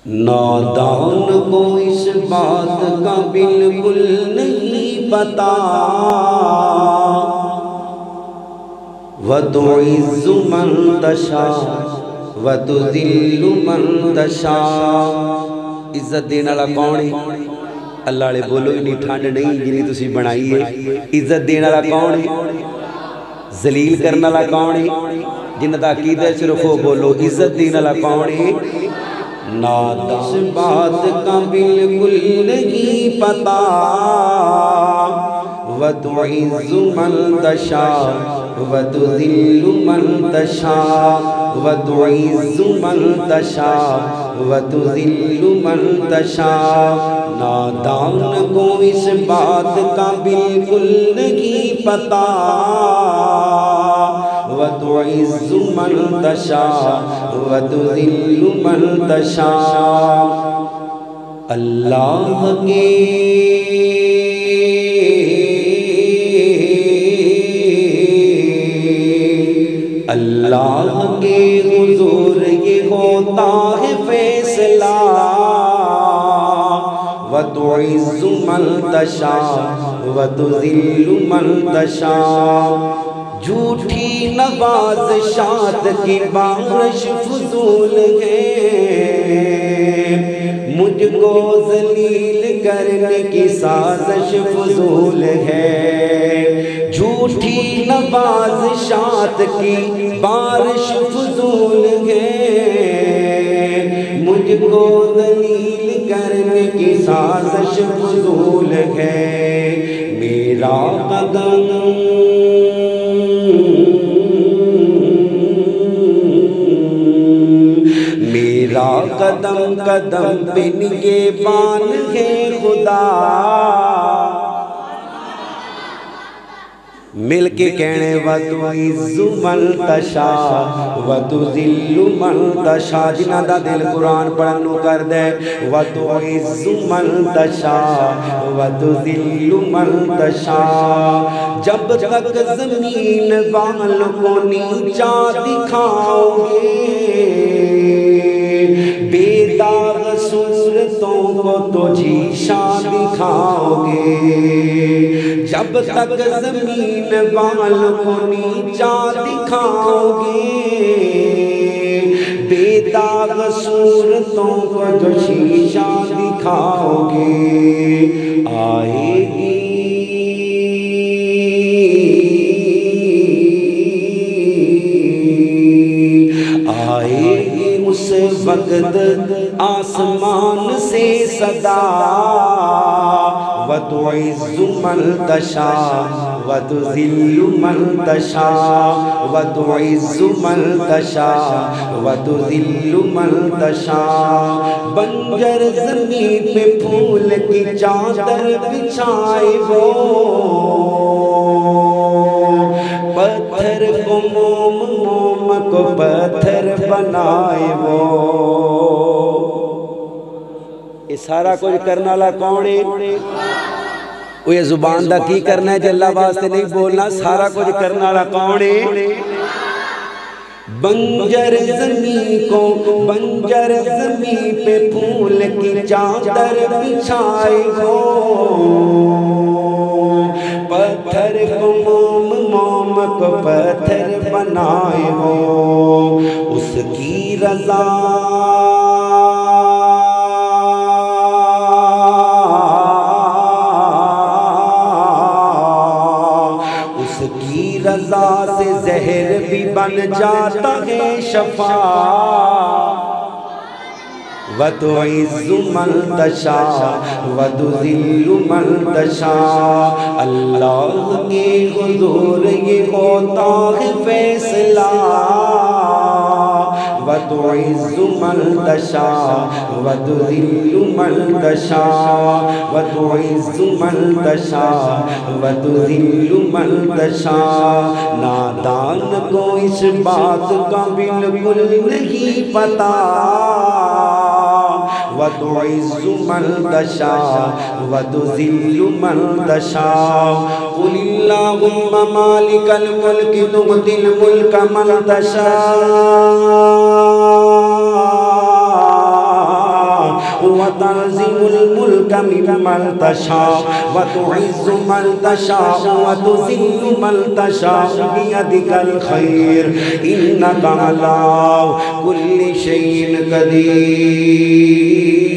نادان کو اس بات کا بالکل نہیں پتا، وَتُعِزُّ مَن تَشَاءُ وَتُذِلُّ مَن تَشَاءُ۔ عزت دینے والا کون ہے؟ اللہ علیہ بولو اتنی ٹھنڈ نہیں جنہیں تسی بنائی ہے۔ عزت دینے والا کون ہے؟ ذلیل کرنے والا کون ہے؟ جنہ دا عقیدہ صرف وہ بولو عزت دینے والا کون ہے؟ نادان اس بات کا بالکل نہیں پتا، وَتُعِزُّ مَن تَشَاءُ وَتُذِلُّ مَن تَشَاءُ وَتُعِزُّ مَن تَشَاءُ وَتُذِلُّ مَن تَشَاءُ۔ نادان کو اس بات کا بالکل نہیں پتا، وَتُعِزُّ مَن تَشَاءُ وَتُذِلُّ مَن تَشَاءُ۔ اللہ کے حضور یہ ہوتا ہے فیصلہ، وَتُعِزُّ مَن تَشَاءُ وَتُذِلُّ مَن تَشَاءُ۔ جھوٹی نوازشات کی بارش فضول ہے، مجھ کو ذلیل کرنے کی سازش فضول ہے۔ جھوٹی نوازشات کی بارش فضول ہے، مجھ کو ذلیل کرنے کی سازش فضول ہے۔ میرا قدم قدم قدم پہ نگہبان ہے خدا۔ مل کے کہنے وَتُعِزُّ مَن تَشَاءُ وَتُذِلُّ مَن تَشَاءُ۔ جنہ دا دل قرآن پڑھنو کر دے، وَتُعِزُّ مَن تَشَاءُ وَتُذِلُّ مَن تَشَاءُ۔ جب تک زمین والوں کو نیچا دکھاؤ گے، بے داغ صورتوں کو تو ذیشان دکھاؤ گے۔ جب تک زمین والوں کو نیچا دکھاؤ گے، بے داغ صورتوں کو جو شیشہ دکھاؤ گے، آئے گی اس وقت آسمان سے صدا، وَتُعِزُّ مَن تَشَاءُ وَتُذِلُّ مَن تَشَاءُ وَتُعِزُّ مَن تَشَاءُ وَتُذِلُّ مَن تَشَاءُ۔ بنجر زمین پہ پھول کی چادر بچھائے وہ، پتھر کو موم موم کو پتھر بنائے وہ۔ یہ سارا کچھ کرنا والا کون ہے؟ وہ یہ زبان دا کی کرنا ہے جو اللہ واسطے نہیں بولنا، سارا کچھ کرنا والا کون ہے؟ بنجر زمین پہ پھول کی چادر بچھائے ہو، پتھر کو موم موم کو پتھر بنائے ہو۔ اس کی رضا سے زہر بھی بن جاتا ہے شفا، وَتُعِزُّ مَن تَشَاءُ وَتُذِلُّ مَن تَشَاءُ۔ اللہ کے حضور یہ ہوتا ہے فیصلہ، وَتُعِزُّ مَن تَشَاءُ وَتُذِلُّ مَن تَشَاءُ وَتُعِزُّ مَن تَشَاءُ وَتُذِلُّ مَن تَشَاءُ۔ نادان کو اس بات کا بالکل نہیں پتا، وَتُعِزُّ مَن تَشَاءُ وَتُذِلُّ مَن تَشَاءُ۔ قُلِ اللَّهُمَّ مَالِكَ الْمُلْكِ تُؤْتِي الْمُلْكَ مَن تَشَاءُ وتنزع الملك ممن تشاء وتعز من تشاء وتذل من تشاء بيدك الخير إنك على كل شيء قدير